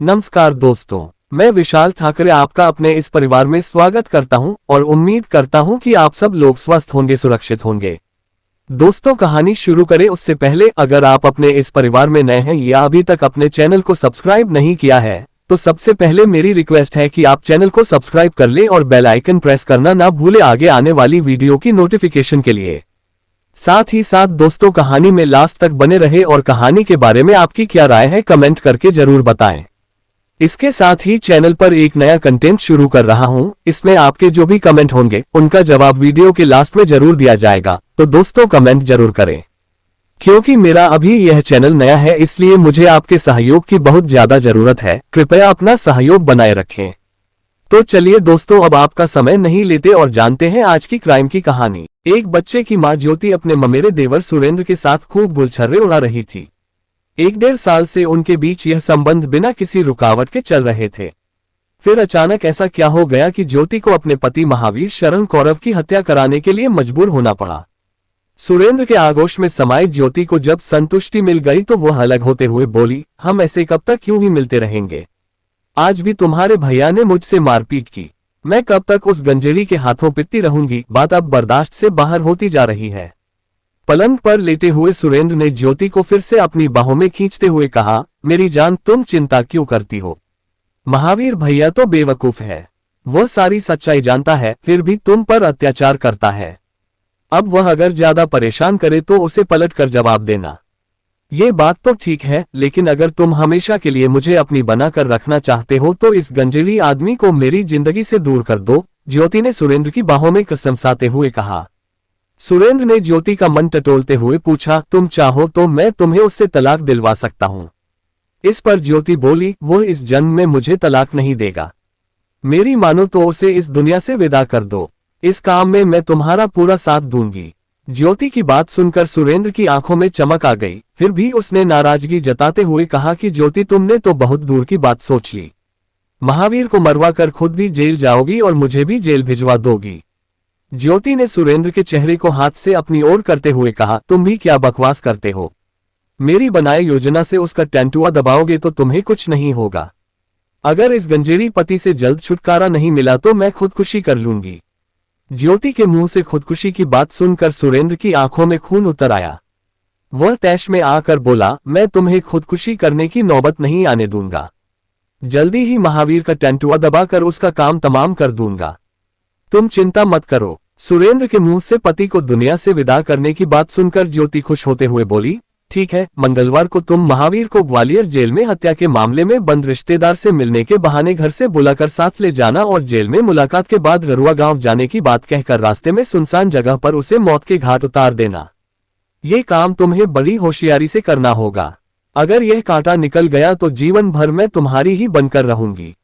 नमस्कार दोस्तों, मैं विशाल ठाकरे आपका अपने इस परिवार में स्वागत करता हूं और उम्मीद करता हूं कि आप सब लोग स्वस्थ होंगे, सुरक्षित होंगे। दोस्तों, कहानी शुरू करें उससे पहले अगर आप अपने इस परिवार में नए हैं या अभी तक अपने चैनल को सब्सक्राइब नहीं किया है तो सबसे पहले मेरी रिक्वेस्ट है कि आप चैनल को सब्सक्राइब कर लें और बेल आइकन प्रेस करना ना भूले आगे आने वाली वीडियो की नोटिफिकेशन के लिए। साथ ही साथ दोस्तों, कहानी में लास्ट तक बने रहे और कहानी के बारे में आपकी क्या राय है कमेंट करके जरूर बताएं। इसके साथ ही चैनल पर एक नया कंटेंट शुरू कर रहा हूं, इसमें आपके जो भी कमेंट होंगे उनका जवाब वीडियो के लास्ट में जरूर दिया जाएगा, तो दोस्तों कमेंट जरूर करें। क्योंकि मेरा अभी यह चैनल नया है इसलिए मुझे आपके सहयोग की बहुत ज्यादा जरूरत है, कृपया अपना सहयोग बनाए रखें। तो चलिए दोस्तों, अब आपका समय नहीं लेते और जानते हैं आज की क्राइम की कहानी। एक बच्चे की मां ज्योति अपने ममेरे देवर सुरेंद्र के साथ खूब गुलछर्रे उड़ा रही थी। 1-1.5 साल से उनके बीच यह संबंध बिना किसी रुकावट के चल रहे थे। फिर अचानक ऐसा क्या हो गया कि ज्योति को अपने पति महावीर शरण कौरव की हत्या कराने के लिए मजबूर होना पड़ा। सुरेंद्र के आगोश में समाई ज्योति को जब संतुष्टि मिल गई तो वह अलग होते हुए बोली, हम ऐसे कब तक यूं ही मिलते रहेंगे? आज भी तुम्हारे भैया ने मुझसे मारपीट की, मैं कब तक उस गंजेड़ी के हाथों पिटती रहूंगी? बात अब बर्दाश्त से बाहर होती जा रही है। पलंग पर लेटे हुए सुरेंद्र ने ज्योति को फिर से अपनी बाहों में खींचते हुए कहा, मेरी जान, तुम चिंता क्यों करती हो? महावीर भैया तो बेवकूफ है, वह सारी सच्चाई जानता है, फिर भी तुम पर अत्याचार करता है। अब वह अगर ज्यादा परेशान करे तो उसे पलटकर जवाब देना। ये बात तो ठीक है, लेकिन अगर तुम हमेशा के लिए मुझे अपनी बनाकर रखना चाहते हो तो इस गंजेड़ी आदमी को मेरी जिंदगी से दूर कर दो, ज्योति ने सुरेंद्र की बाहों में कसमसाते हुए कहा। सुरेंद्र ने ज्योति का मन टटोलते हुए पूछा, तुम चाहो तो मैं तुम्हें उससे तलाक दिलवा सकता हूं। इस पर ज्योति बोली, वो इस जन्म में मुझे तलाक नहीं देगा। मेरी मानो तो उसे इस दुनिया से विदा कर दो, इस काम में मैं तुम्हारा पूरा साथ दूंगी। ज्योति की बात सुनकर सुरेंद्र की आंखों में चमक आ गई, फिर भी उसने नाराजगी जताते हुए कहा कि ज्योति, तुमने तो बहुत दूर की बात सोच ली। महावीर को मरवा कर खुद भी जेल जाओगी और मुझे भी जेल भिजवा दोगी। ज्योति ने सुरेंद्र के चेहरे को हाथ से अपनी ओर करते हुए कहा, तुम भी क्या बकवास करते हो? मेरी बनाई योजना से उसका टेंटुआ दबाओगे तो तुम्हें कुछ नहीं होगा। अगर इस गंजेड़ी पति से जल्द छुटकारा नहीं मिला तो मैं खुदकुशी कर लूंगी। ज्योति के मुंह से खुदकुशी की बात सुनकर सुरेंद्र की आंखों में खून उतर आया। वह तैश में आकर बोला, मैं तुम्हें खुदकुशी करने की नौबत नहीं आने दूंगा। जल्दी ही महावीर का टेंटुआ दबाकर उसका काम तमाम कर दूंगा। तुम चिंता मत करो। सुरेंद्र के मुंह से पति को दुनिया से विदा करने की बात सुनकर ज्योति खुश होते हुए बोली, ठीक है, मंगलवार को तुम महावीर को ग्वालियर जेल में हत्या के मामले में बंद रिश्तेदार से मिलने के बहाने घर से बुलाकर साथ ले जाना और जेल में मुलाकात के बाद ररुआ गांव जाने की बात कहकर रास्ते में सुनसान जगह पर उसे मौत के घाट उतार देना। ये काम तुम्हें बड़ी होशियारी से करना होगा। अगर यह कांटा निकल गया तो जीवन भर मैं तुम्हारी ही बनकर रहूंगी।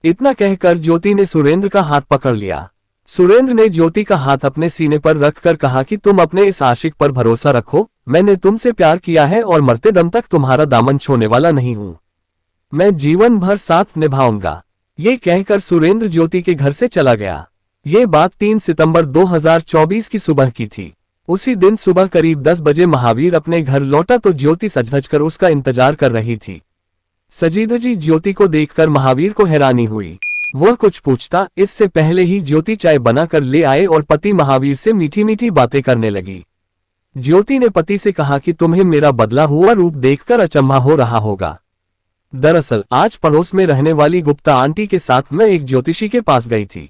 इतना कहकर ज्योति ने सुरेंद्र का हाथ पकड़ लिया। सुरेंद्र ने ज्योति का हाथ अपने सीने पर रखकर कहा कि तुम अपने इस आशिक पर भरोसा रखो, मैंने तुमसे प्यार किया है और मरते दम तक तुम्हारा दामन छोड़ने वाला नहीं हूं। मैं जीवन भर साथ निभाऊंगा। ये कहकर सुरेंद्र ज्योति के घर से चला गया। ये बात 3 सितंबर 2024 की सुबह की थी। उसी दिन सुबह करीब 10 बजे महावीर अपने घर लौटा तो ज्योति सज-धज कर उसका इंतजार कर रही थी। सजी-धजी ज्योति को देखकर महावीर को हैरानी हुई। वह कुछ पूछता इससे पहले ही ज्योति चाय बनाकर ले आए और पति महावीर से मीठी मीठी बातें करने लगी। ज्योति ने पति से कहा कि तुम्हें मेरा बदला हुआ रूप देखकर अचंभा हो रहा होगा। दरअसल आज पड़ोस में रहने वाली गुप्ता आंटी के साथ मैं एक ज्योतिषी के पास गई थी।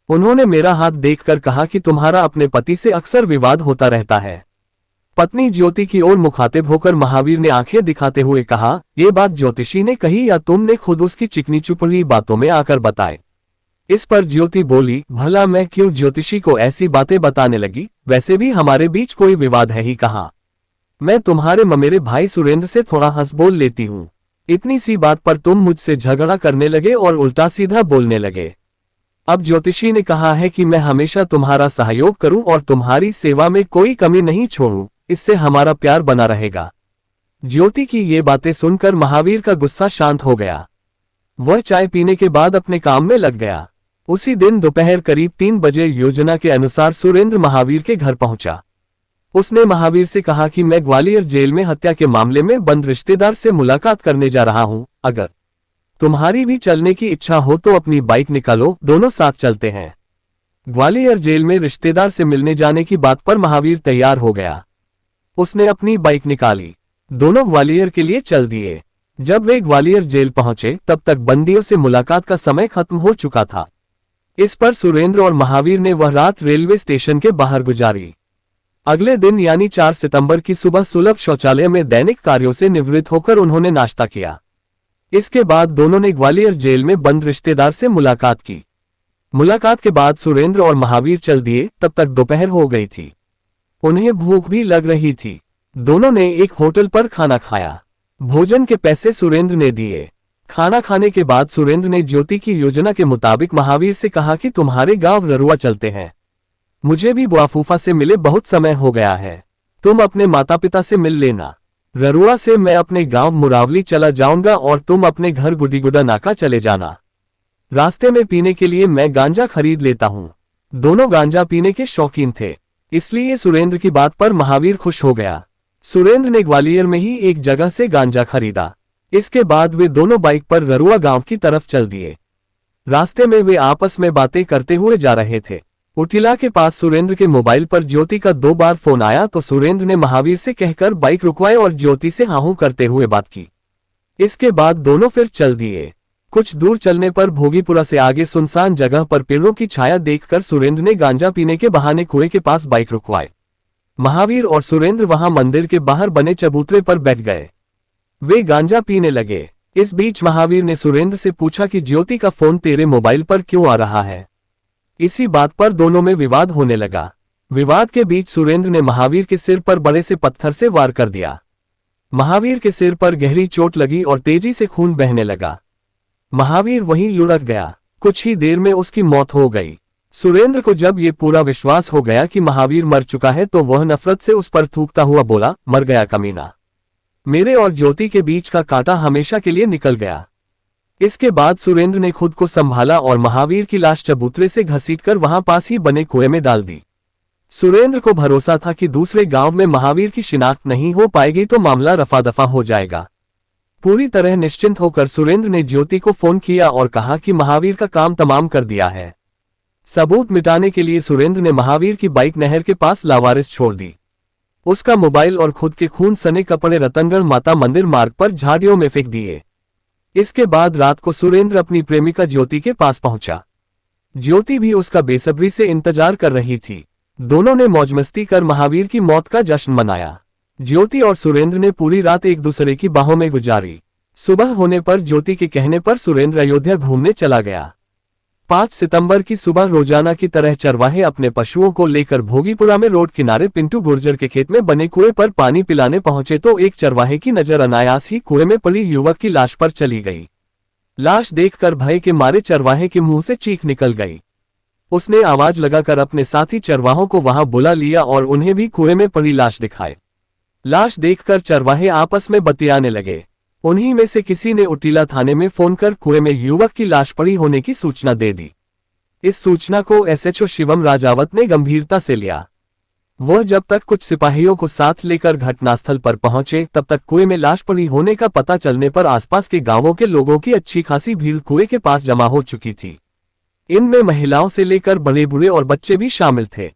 उन्होंने मेरा हाथ देखकर कहा कि तुम्हारा अपने पति से अक्सर विवाद होता रहता है। पत्नी ज्योति की ओर मुखातिब होकर महावीर ने आंखें दिखाते हुए कहा, ये बात ज्योतिषी ने कही या तुमने खुद उसकी चिकनी चुपड़ी बातों में आकर बताए? इस पर ज्योति बोली, भला मैं क्यों ज्योतिषी को ऐसी बातें बताने लगी? वैसे भी हमारे बीच कोई विवाद है ही कहाँ। मैं तुम्हारे ममेरे भाई सुरेंद्र से थोड़ा हंस बोल लेती हूँ। इतनी सी बात पर तुम मुझसे झगड़ा करने लगे और उल्टा सीधा बोलने लगे। अब ज्योतिषी ने कहा है कि मैं हमेशा तुम्हारा सहयोग करूं और तुम्हारी सेवा में कोई कमी नहीं छोड़ूं, इससे हमारा प्यार बना रहेगा। ज्योति की ये बातें सुनकर महावीर का गुस्सा शांत हो गया। वह चाय पीने के बाद अपने काम में लग गया। उसी दिन दोपहर करीब 3 बजे योजना के अनुसार सुरेंद्र महावीर के घर पहुंचा। उसने महावीर से कहा कि मैं ग्वालियर जेल में हत्या के मामले में बंद रिश्तेदार से मुलाकात करने जा रहा हूं, अगर तुम्हारी भी चलने की इच्छा हो तो अपनी बाइक निकालो, दोनों साथ चलते हैं। ग्वालियर जेल में रिश्तेदार से मिलने जाने की बात पर महावीर तैयार हो गया। उसने अपनी बाइक निकाली, दोनों ग्वालियर के लिए चल दिए। जब वे ग्वालियर जेल पहुंचे तब तक बंदियों से मुलाकात का समय खत्म हो चुका था। इस पर सुरेंद्र और महावीर ने वह रात रेलवे स्टेशन के बाहर गुजारी। अगले दिन यानी 4 सितंबर की सुबह सुलभ शौचालय में दैनिक कार्यों से निवृत्त होकर उन्होंने नाश्ता किया। इसके बाद दोनों ने ग्वालियर जेल में बंद रिश्तेदार से मुलाकात की। मुलाकात के बाद सुरेंद्र और महावीर चल दिए। तब तक दोपहर हो गई थी, उन्हें भूख भी लग रही थी। दोनों ने एक होटल पर खाना खाया। भोजन के पैसे सुरेंद्र ने दिए। खाना खाने के बाद सुरेंद्र ने ज्योति की योजना के मुताबिक महावीर से कहा कि तुम्हारे गांव ररुआ चलते हैं, मुझे भी बुआ फूफा से मिले बहुत समय हो गया है, तुम अपने माता पिता से मिल लेना। ररुआ से मैं अपने गांव मुरावली चला जाऊंगा और तुम अपने घर गुडीगुडा नाका चले जाना। रास्ते में पीने के लिए मैं गांजा खरीद लेता हूं। दोनों गांजा पीने के शौकीन थे, इसलिए सुरेंद्र की बात पर महावीर खुश हो गया। सुरेंद्र ने ग्वालियर में ही एक जगह से गांजा खरीदा। इसके बाद वे दोनों बाइक पर ररुआ गांव की तरफ चल दिए। रास्ते में वे आपस में बातें करते हुए जा रहे थे। उटिला के पास सुरेंद्र के मोबाइल पर ज्योति का 2 बार फोन आया तो सुरेंद्र ने महावीर से कहकर बाइक रुकवाई और ज्योति से हाँ हूं करते हुए बात की। इसके बाद दोनों फिर चल दिए। कुछ दूर चलने पर भोगीपुरा से आगे सुनसान जगह पर पेड़ों की छाया देखकर सुरेंद्र ने गांजा पीने के बहाने कुएं के पास बाइक रुकवाई। महावीर और सुरेंद्र वहां मंदिर के बाहर बने चबूतरे पर बैठ गए। वे गांजा पीने लगे। इस बीच महावीर ने सुरेंद्र से पूछा कि ज्योति का फोन तेरे मोबाइल पर क्यों आ रहा है। इसी बात पर दोनों में विवाद होने लगा। विवाद के बीच सुरेंद्र ने महावीर के सिर पर बड़े से पत्थर से वार कर दिया। महावीर के सिर पर गहरी चोट लगी और तेजी से खून बहने लगा। महावीर वहीं लुढ़क गया। कुछ ही देर में उसकी मौत हो गई। सुरेंद्र को जब ये पूरा विश्वास हो गया कि महावीर मर चुका है तो वह नफरत से उस पर थूकता हुआ बोला, मर गया कमीना, मेरे और ज्योति के बीच का कांटा हमेशा के लिए निकल गया। इसके बाद सुरेंद्र ने खुद को संभाला और महावीर की लाश चबूतरे से घसीटकर वहां पास ही बने कुएं में डाल दी। सुरेंद्र को भरोसा था कि दूसरे गांव में महावीर की शिनाख्त नहीं हो पाएगी तो मामला रफा दफा हो जाएगा। पूरी तरह निश्चिंत होकर सुरेंद्र ने ज्योति को फोन किया और कहा कि महावीर का काम तमाम कर दिया है। सबूत मिटाने के लिए सुरेंद्र ने महावीर की बाइक नहर के पास लावारिस छोड़ दी। उसका मोबाइल और खुद के खून सने कपड़े रतनगढ़ माता मंदिर मार्ग पर झाड़ियों में फेंक दिए। इसके बाद रात को सुरेंद्र अपनी प्रेमिका ज्योति के पास पहुंचा। ज्योति भी उसका बेसब्री से इंतजार कर रही थी। दोनों ने मौजमस्ती कर महावीर की मौत का जश्न मनाया। ज्योति और सुरेंद्र ने पूरी रात एक दूसरे की बाहों में गुजारी। सुबह होने पर ज्योति के कहने पर सुरेंद्र अयोध्या घूमने चला गया। 5 सितंबर की सुबह रोजाना की तरह चरवाहे अपने पशुओं को लेकर भोगीपुरा में रोड किनारे पिंटू गुर्जर के खेत में बने कुएं पर पानी पिलाने पहुंचे तो एक चरवाहे की नजर अनायास ही कुएं में पड़ी युवक की लाश पर चली गई। लाश देखकर भय के मारे चरवाहे के मुंह से चीख निकल गई। उसने आवाज लगाकर अपने साथी चरवाहों को वहां बुला लिया और उन्हें भी कुएं में पड़ी लाश दिखाई। लाश देखकर चरवाहे आपस में बतियाने लगे। उन्हीं में से किसी ने उटिला थाने में फोन कर कुएं में युवक की लाश पड़ी होने की सूचना दे दी। इस सूचना को एसएचओ शिवम राजावत ने गंभीरता से लिया। वह जब तक कुछ सिपाहियों को साथ लेकर घटनास्थल पर पहुंचे तब तक कुएं में लाश पड़ी होने का पता चलने पर आसपास के गांवों के लोगों की अच्छी खासी भीड़ कुएं के पास जमा हो चुकी थी। इनमें महिलाओं से लेकर बड़े बूढ़े और बच्चे भी शामिल थे।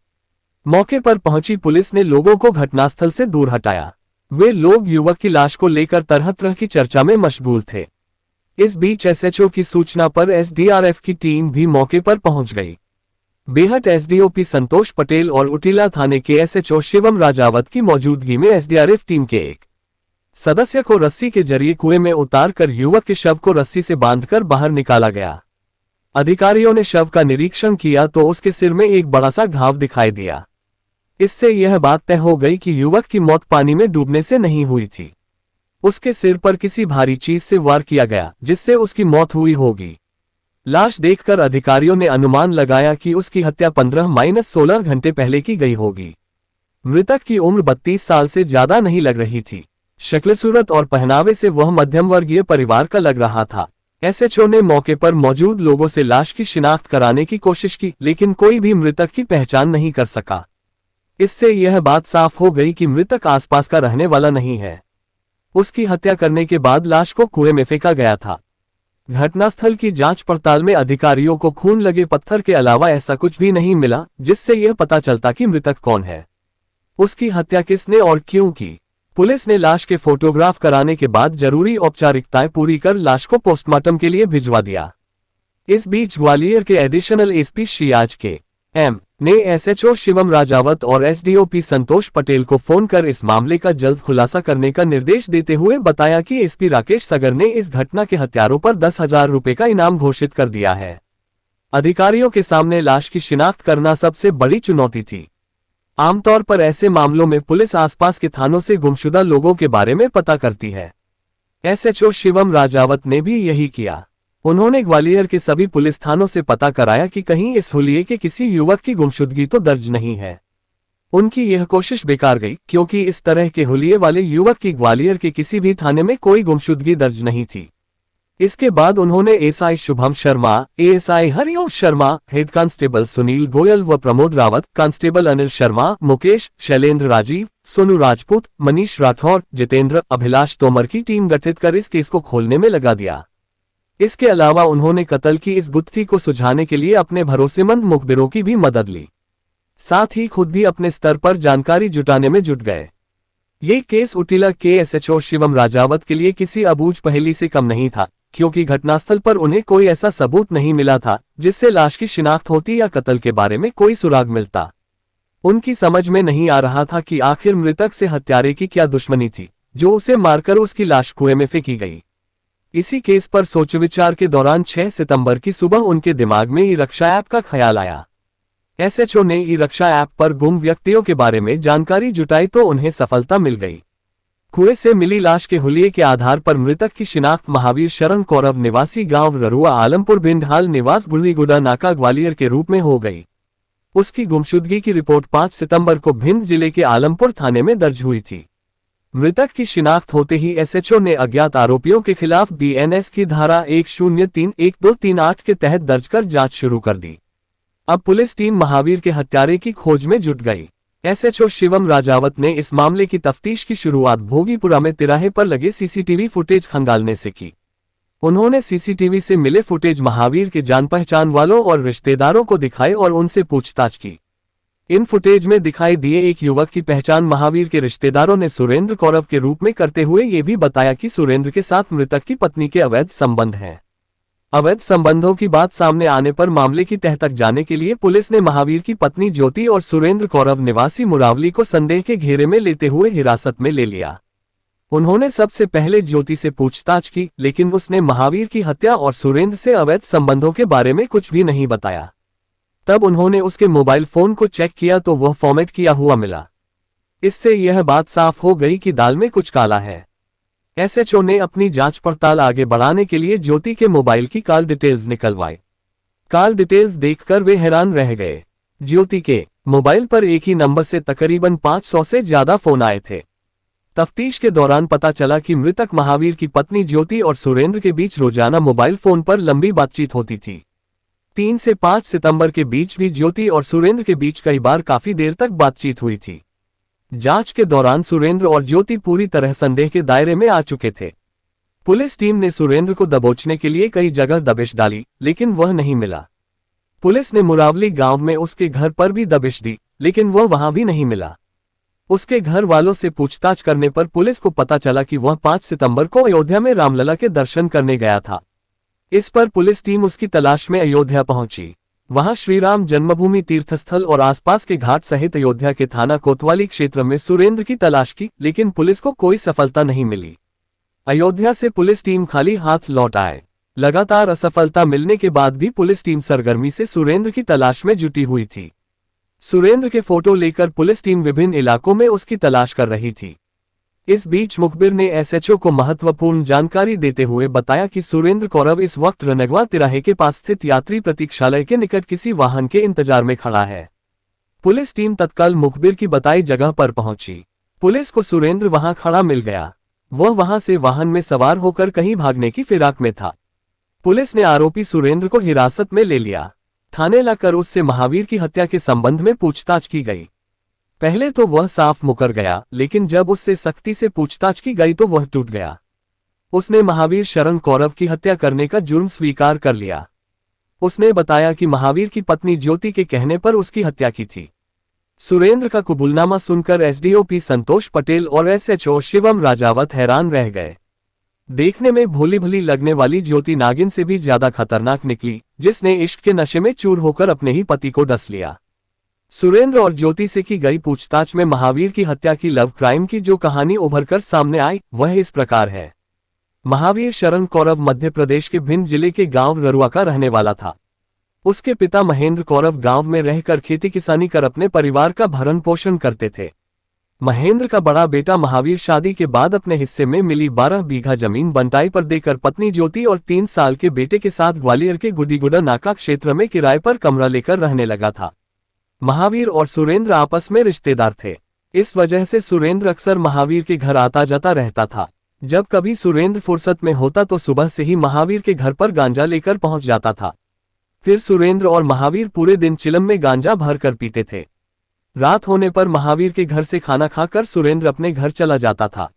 मौके पर पहुंची पुलिस ने लोगों को घटनास्थल से दूर हटाया। वे लोग युवक की लाश को लेकर तरह तरह की चर्चा में मशगूल थे। इस बीच एसएचओ की सूचना पर एसडीआरएफ की टीम भी मौके पर पहुंच गई। बेहट एसडीओपी संतोष पटेल और उटिला थाने के एसएचओ शिवम राजावत की मौजूदगी में एसडीआरएफ टीम के एक सदस्य को रस्सी के जरिए कुएं में उतार कर युवक के शव को रस्सी से बांधकर बाहर निकाला गया। अधिकारियों ने शव का निरीक्षण किया तो उसके सिर में एक बड़ा सा घाव दिखाई दिया। इससे यह बात तय हो गई कि युवक की मौत पानी में डूबने से नहीं हुई थी। उसके सिर पर किसी भारी चीज से वार किया गया जिससे उसकी मौत हुई होगी। लाश देखकर अधिकारियों ने अनुमान लगाया कि उसकी हत्या 15-16 घंटे पहले की गई होगी। मृतक की उम्र 32 साल से ज्यादा नहीं लग रही थी। शक्ल सूरत और पहनावे से वह मध्यम वर्गीय परिवार का लग रहा था। एसएचओ ने मौके पर मौजूद लोगों से लाश की शिनाख्त कराने की कोशिश की लेकिन कोई भी मृतक की पहचान नहीं कर सका। इससे यह बात साफ हो गई कि मृतक आसपास का रहने वाला नहीं है। उसकी हत्या करने के बाद लाश को कुएं में फेंका गया था। घटनास्थल की जांच पड़ताल में अधिकारियों को खून लगे पत्थर के अलावा ऐसा कुछ भी नहीं मिला जिससे यह पता चलता कि मृतक कौन है, उसकी हत्या किसने और क्यों की। पुलिस ने लाश के फोटोग्राफ कराने के बाद जरूरी औपचारिकताएं पूरी कर लाश को पोस्टमार्टम के लिए भिजवा दिया। इस बीच ग्वालियर के एडिशनल एसपी शियाज के एम ने एसएचओ शिवम राजावत और एसडीओपी संतोष पटेल को फोन कर इस मामले का जल्द खुलासा करने का निर्देश देते हुए बताया कि एसपी राकेश सगर ने इस घटना के हत्यारों पर 10,000 रुपए का इनाम घोषित कर दिया है। अधिकारियों के सामने लाश की शिनाख्त करना सबसे बड़ी चुनौती थी। आमतौर पर ऐसे मामलों में पुलिस आसपास के थानों से गुमशुदा लोगों के बारे में पता करती है। एसएचओ शिवम राजावत ने भी यही किया। उन्होंने ग्वालियर के सभी पुलिस थानों से पता कराया कि कहीं इस हुलिये के किसी युवक की गुमशुदगी तो दर्ज नहीं है। उनकी यह कोशिश बेकार गई क्योंकि इस तरह के हुलिये वाले युवक की ग्वालियर के किसी भी थाने में कोई गुमशुदगी दर्ज नहीं थी। इसके बाद उन्होंने SI Shubham Sharma, ASI Hariom Sharma, head constable Sunil Goyal व प्रमोद रावत, कांस्टेबल अनिल शर्मा, मुकेश, शैलेंद्र राजीव, सोनू राजपूत, मनीष राठौर, जितेंद्र, अभिलाष तोमर की टीम गठित कर इस केस को खोलने में लगा दिया। इसके अलावा उन्होंने कत्ल की इस गुत्थी को सुलझाने के लिए अपने भरोसेमंद मुखबिरों की भी मदद ली, साथ ही खुद भी अपने स्तर पर जानकारी जुटाने में जुट गए। ये केस उटिला के एसएचओ शिवम राजावत के लिए किसी अबूझ पहेली से कम नहीं था, क्योंकि घटनास्थल पर उन्हें कोई ऐसा सबूत नहीं मिला था जिससे लाश की शिनाख्त होती या कत्ल के बारे में कोई सुराग मिलता। उनकी समझ में नहीं आ रहा था कि आखिर मृतक से हत्यारे की क्या दुश्मनी थी जो उसे मारकर उसकी लाश कुएं में फेंकी गई। इसी केस पर सोच विचार के दौरान 6 सितंबर की सुबह उनके दिमाग में ई रक्षा ऐप का ख्याल आया। एसएचओ ने ई रक्षा ऐप पर गुम व्यक्तियों के बारे में जानकारी जुटाई तो उन्हें सफलता मिल गई। कुएं से मिली लाश के हुलिये के आधार पर मृतक की शिनाख्त महावीर शरण कौरव निवासी गांव ररुआ आलमपुर बिंडहाल निवास गुल्लीगुडा नाका ग्वालियर के रूप में हो गई। उसकी गुमशुदगी की रिपोर्ट 5 सितंबर को भिंड जिले के आलमपुर थाने में दर्ज हुई थी। मृतक की शिनाख्त होते ही एसएचओ ने अज्ञात आरोपियों के खिलाफ बीएनएस की धारा 103(1)(2)(3)(8) के तहत दर्ज कर जांच शुरू कर दी। अब पुलिस टीम महावीर के हत्यारे की खोज में जुट गई। एसएचओ शिवम राजावत ने इस मामले की तफ्तीश की शुरुआत भोगीपुरा में तिराहे पर लगे सीसीटीवी फुटेज खंगालने से की। उन्होंने सीसीटीवी से मिले फुटेज महावीर के जान पहचान वालों और रिश्तेदारों को दिखाए और उनसे पूछताछ की। इन फुटेज में दिखाई दिए एक युवक की पहचान महावीर के रिश्तेदारों ने सुरेंद्र कौरव के रूप में करते हुए ये भी बताया कि सुरेंद्र के साथ मृतक की पत्नी के अवैध संबंध हैं। अवैध संबंधों की बात सामने आने पर मामले की तह तक जाने के लिए पुलिस ने महावीर की पत्नी ज्योति और सुरेंद्र कौरव निवासी मुरावली को संदेह के घेरे में लेते हुए हिरासत में ले लिया। उन्होंने सबसे पहले ज्योति से पूछताछ की, लेकिन उसने महावीर की हत्या और सुरेंद्र से अवैध संबंधों के बारे में कुछ भी नहीं बताया। तब उन्होंने उसके मोबाइल फोन को चेक किया तो वह फॉर्मेट किया हुआ मिला। इससे यह बात साफ हो गई कि दाल में कुछ काला है। एसएचओ ने अपनी जांच पड़ताल आगे बढ़ाने के लिए ज्योति के मोबाइल की कॉल डिटेल्स निकलवाई। कॉल डिटेल्स देखकर वे हैरान रह गए। ज्योति के मोबाइल पर एक ही नंबर से तकरीबन 500 से ज्यादा फोन आए थे। तफ्तीश के दौरान पता चला कि मृतक महावीर की पत्नी ज्योति और सुरेंद्र के बीच रोजाना मोबाइल फोन पर लंबी बातचीत होती थी। 3 से 5 सितंबर के बीच भी ज्योति और सुरेंद्र के बीच कई बार काफी देर तक बातचीत हुई थी। जांच के दौरान सुरेंद्र और ज्योति पूरी तरह संदेह के दायरे में आ चुके थे। पुलिस टीम ने सुरेंद्र को दबोचने के लिए कई जगह दबिश डाली, लेकिन वह नहीं मिला। पुलिस ने मुरावली गांव में उसके घर पर भी दबिश दी, लेकिन वह वहां भी नहीं मिला। उसके घर वालों से पूछताछ करने पर पुलिस को पता चला कि वह 5 सितंबर को अयोध्या में रामलला के दर्शन करने गया था। इस पर पुलिस टीम उसकी तलाश में अयोध्या पहुंची। वहां श्रीराम जन्मभूमि तीर्थस्थल और आसपास के घाट सहित अयोध्या के थाना कोतवाली क्षेत्र में सुरेंद्र की तलाश की, लेकिन पुलिस को कोई सफलता नहीं मिली। अयोध्या से पुलिस टीम खाली हाथ लौट आए। लगातार असफलता मिलने के बाद भी पुलिस टीम सरगर्मी से सुरेंद्र की तलाश में जुटी हुई थी। सुरेंद्र के फोटो लेकर पुलिस टीम विभिन्न इलाकों में उसकी तलाश कर रही थी। इस बीच मुखबिर ने एसएचओ को महत्वपूर्ण जानकारी देते हुए बताया कि सुरेंद्र कौरव इस वक्त रनगवा तिराहे के पास स्थित यात्री प्रतीक्षालय के निकट किसी वाहन के इंतजार में खड़ा है। पुलिस टीम तत्काल मुखबिर की बताई जगह पर पहुंची। पुलिस को सुरेंद्र वहां खड़ा मिल गया। वह वहां से वाहन में सवार होकर कहीं भागने की फिराक में था। पुलिस ने आरोपी सुरेंद्र को हिरासत में ले लिया। थाने लाकर उससे महावीर की हत्या के संबंध में पूछताछ की गई। पहले तो वह साफ मुकर गया, लेकिन जब उससे सख्ती से पूछताछ की गई तो वह टूट गया। उसने महावीर शरण कौरव की हत्या करने का जुर्म स्वीकार कर लिया। उसने बताया कि महावीर की पत्नी ज्योति के कहने पर उसकी हत्या की थी। सुरेंद्र का कबूलनामा सुनकर एसडीओपी संतोष पटेल और एसएचओ शिवम राजावत हैरान रह गए। देखने में भोली भली लगने वाली ज्योति नागिन से भी ज्यादा खतरनाक निकली, जिसने इश्क के नशे में चूर होकर अपने ही पति को डस लिया। सुरेंद्र और ज्योति से की गई पूछताछ में महावीर की हत्या की लव क्राइम की जो कहानी उभरकर सामने आई वह इस प्रकार है। महावीर शरण कौरव मध्य प्रदेश के भिंड जिले के गांव ररुआ का रहने वाला था। उसके पिता महेंद्र कौरव गांव में रहकर खेती किसानी कर अपने परिवार का भरण पोषण करते थे। महेंद्र का बड़ा बेटा महावीर शादी के बाद अपने हिस्से में मिली 12 बीघा जमीन बंटाई पर देकर पत्नी ज्योति और 3 साल के बेटे के साथ ग्वालियर के गुडीगुडा नाका क्षेत्र में किराए पर कमरा लेकर रहने लगा था। महावीर और सुरेंद्र आपस में रिश्तेदार थे। इस वजह से सुरेंद्र अक्सर महावीर के घर आता जाता रहता था। जब कभी सुरेंद्र फुर्सत में होता तो सुबह से ही महावीर के घर पर गांजा लेकर पहुंच जाता था। फिर सुरेंद्र और महावीर पूरे दिन चिलम में गांजा भरकर पीते थे। रात होने पर महावीर के घर से खाना खाकर सुरेंद्र अपने घर चला जाता था।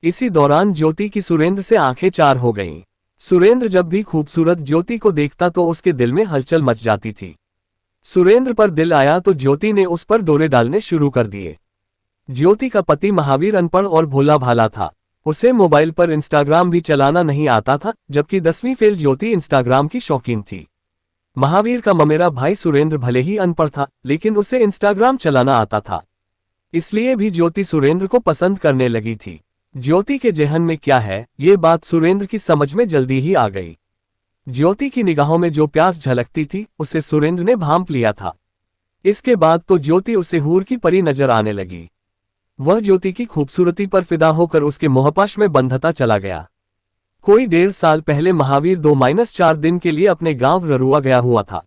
इसी दौरान ज्योति की सुरेंद्र से आंखें चार हो गईं। सुरेंद्र जब भी खूबसूरत ज्योति को देखता तो उसके दिल में हलचल मच जाती थी। सुरेंद्र पर दिल आया तो ज्योति ने उस पर डोरे डालने शुरू कर दिए। ज्योति का पति महावीर अनपढ़ और भोला भाला था। उसे मोबाइल पर इंस्टाग्राम भी चलाना नहीं आता था, जबकि 10वीं फेल ज्योति इंस्टाग्राम की शौकीन थी। महावीर का ममेरा भाई सुरेंद्र भले ही अनपढ़ था, लेकिन उसे इंस्टाग्राम चलाना आता था। इसलिए भी ज्योति सुरेंद्र को पसंद करने लगी थी। ज्योति के जेहन में क्या है, ये बात सुरेंद्र की समझ में जल्दी ही आ गई। ज्योति की निगाहों में जो प्यास झलकती थी उसे सुरेंद्र ने भांप लिया था। इसके बाद तो ज्योति उसे हूर की परी नजर आने लगी। वह ज्योति की खूबसूरती पर फिदा होकर उसके मोहपाश में बंधता चला गया। कोई 1.5 साल पहले महावीर 2-4 दिन के लिए अपने गांव ररुआ गया हुआ था।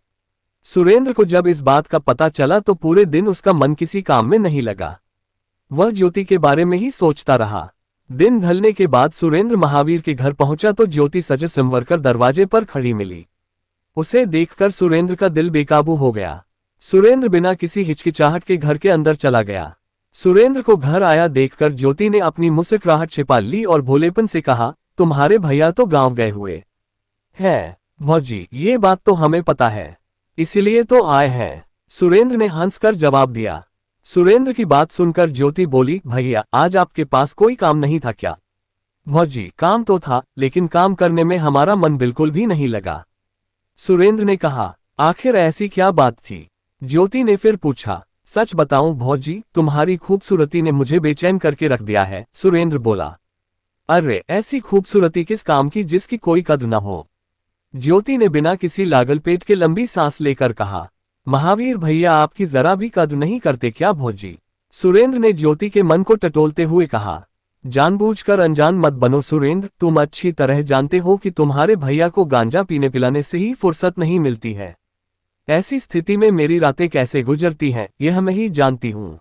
सुरेंद्र को जब इस बात का पता चला तो पूरे दिन उसका मन किसी काम में नहीं लगा। वह ज्योति के बारे में ही सोचता रहा। दिन ढलने के बाद सुरेंद्र महावीर के घर पहुंचा तो ज्योति सजे संवर कर दरवाजे पर खड़ी मिली। उसे देखकर सुरेंद्र का दिल बेकाबू हो गया। सुरेंद्र बिना किसी हिचकिचाहट के घर के अंदर चला गया। सुरेंद्र को घर आया देखकर ज्योति ने अपनी मुस्कुराहट छिपा ली और भोलेपन से कहा, तुम्हारे भैया तो गांव गए हुए हैं भौजी, ये बात तो हमें पता है, इसीलिए तो आए हैं। सुरेंद्र ने हंसकर जवाब दिया। सुरेंद्र की बात सुनकर ज्योति बोली, भैया आज आपके पास कोई काम नहीं था क्या? भौजी काम तो था, लेकिन काम करने में हमारा मन बिल्कुल भी नहीं लगा। सुरेंद्र ने कहा, आखिर ऐसी क्या बात थी? ज्योति ने फिर पूछा। सच बताऊं भौजी, तुम्हारी खूबसूरती ने मुझे बेचैन करके रख दिया है। सुरेंद्र बोला। अरे ऐसी खूबसूरती किस काम की जिसकी कोई कद्र न हो? ज्योति ने बिना किसी लागल पेट के लंबी सांस लेकर कहा। महावीर भैया आपकी जरा भी कद्र नहीं करते क्या भौजी? सुरेंद्र ने ज्योति के मन को टटोलते हुए कहा। जानबूझकर अनजान मत बनो सुरेंद्र, तुम अच्छी तरह जानते हो कि तुम्हारे भैया को गांजा पीने पिलाने से ही फुर्सत नहीं मिलती है। ऐसी स्थिति में मेरी रातें कैसे गुजरती हैं यह मैं ही जानती हूँ।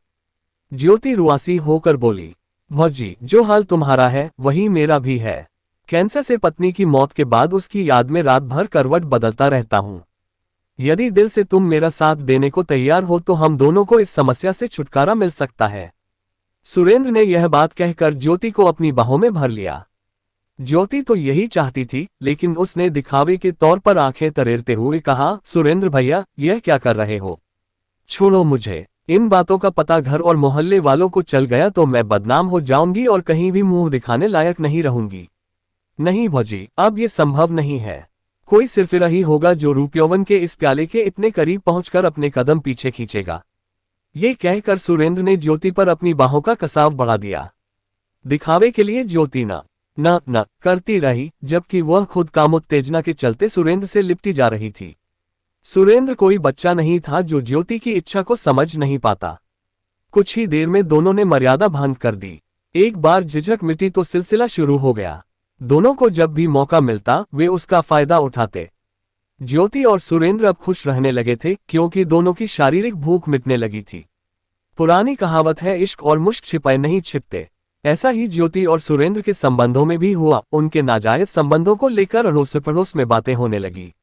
ज्योति रुआसी होकर बोली, भौजी जो हाल तुम्हारा है वही मेरा भी है। कैंसर से पत्नी की मौत के बाद उसकी याद में रात भर करवट बदलता रहता हूँ। यदि दिल से तुम मेरा साथ देने को तैयार हो तो हम दोनों को इस समस्या से छुटकारा मिल सकता है। सुरेंद्र ने यह बात कहकर ज्योति को अपनी बाहों में भर लिया। ज्योति तो यही चाहती थी, लेकिन उसने दिखावे के तौर पर आंखें तरेरते हुए कहा, सुरेंद्र भैया यह क्या कर रहे हो? छोड़ो मुझे। इन बातों का पता घर और मोहल्ले वालों को चल गया तो मैं बदनाम हो जाऊंगी और कहीं भी मुंह दिखाने लायक नहीं रहूंगी। नहीं भौजी, अब ये संभव नहीं है। कोई सिरफिरा ही होगा जो रूपयौवन के इस प्याले के इतने करीब पहुंचकर अपने कदम पीछे खींचेगा। ये कहकर सुरेंद्र ने ज्योति पर अपनी बाहों का कसाव बढ़ा दिया। दिखावे के लिए ज्योति न करती रही, जबकि वह खुद कामोत्तेजना के चलते सुरेंद्र से लिपटी जा रही थी। सुरेंद्र कोई बच्चा नहीं था जो ज्योति की इच्छा को समझ नहीं पाता। कुछ ही देर में दोनों ने मर्यादा भंग कर दी। एक बार झिझक मिटी तो सिलसिला शुरू हो गया। दोनों को जब भी मौका मिलता वे उसका फायदा उठाते। ज्योति और सुरेंद्र अब खुश रहने लगे थे क्योंकि दोनों की शारीरिक भूख मिटने लगी थी। पुरानी कहावत है, इश्क और मुश्क छिपाए नहीं छिपते। ऐसा ही ज्योति और सुरेंद्र के संबंधों में भी हुआ। उनके नाजायज संबंधों को लेकर अड़ोस पड़ोस में बातें होने लगी।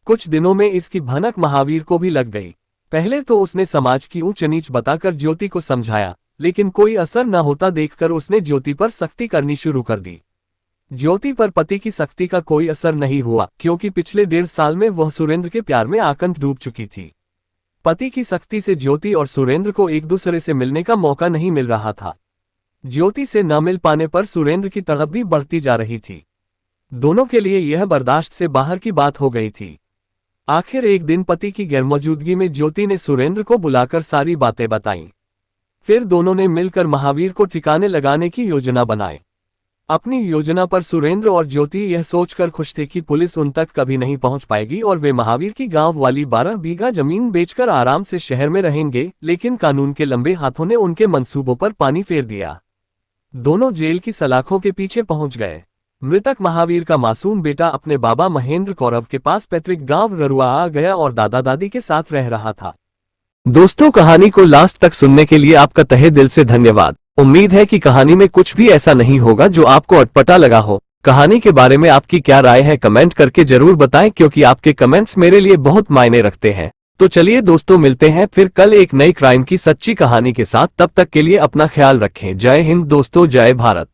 कुछ दिनों में इसकी भनक महावीर को भी लग गई। पहले तो उसने समाज की ऊंच नीच बताकर ज्योति को समझाया, लेकिन कोई असर न होता देखकर उसने ज्योति पर सख्ती करनी शुरू कर दी। ज्योति पर पति की सख्ती का कोई असर नहीं हुआ क्योंकि पिछले 1.5 साल में वह सुरेंद्र के प्यार में आकंठ डूब चुकी थी। पति की सख्ती से ज्योति और सुरेंद्र को एक दूसरे से मिलने का मौका नहीं मिल रहा था। ज्योति से न मिल पाने पर सुरेंद्र की तड़प भी बढ़ती जा रही थी। दोनों के लिए यह बर्दाश्त से बाहर की बात हो गई थी। आखिर एक दिन पति की गैरमौजूदगी में ज्योति ने सुरेंद्र को बुलाकर सारी बातें बताईं। फिर दोनों ने मिलकर महावीर को ठिकाने लगाने की योजना बनाई। अपनी योजना पर सुरेंद्र और ज्योति यह सोचकर खुश थे कि पुलिस उन तक कभी नहीं पहुंच पाएगी और वे महावीर की गांव वाली 12 बीघा जमीन बेचकर आराम से शहर में रहेंगे। लेकिन कानून के लंबे हाथों ने उनके मंसूबों पर पानी फेर दिया। दोनों जेल की सलाखों के पीछे पहुंच गए। मृतक महावीर का मासूम बेटा अपने बाबा महेंद्र कौरव के पास पैतृक गांव ररुआ आ गया और दादा दादी के साथ रह रहा था। दोस्तों, कहानी को लास्ट तक सुनने के लिए आपका तहे दिल से धन्यवाद। उम्मीद है कि कहानी में कुछ भी ऐसा नहीं होगा जो आपको अटपटा लगा हो। कहानी के बारे में आपकी क्या राय है कमेंट करके जरूर बताएं क्योंकि आपके कमेंट्स मेरे लिए बहुत मायने रखते हैं। तो चलिए दोस्तों, मिलते हैं फिर कल एक नई क्राइम की सच्ची कहानी के साथ। तब तक के लिए अपना ख्याल रखें। जय हिंद दोस्तों, जय भारत।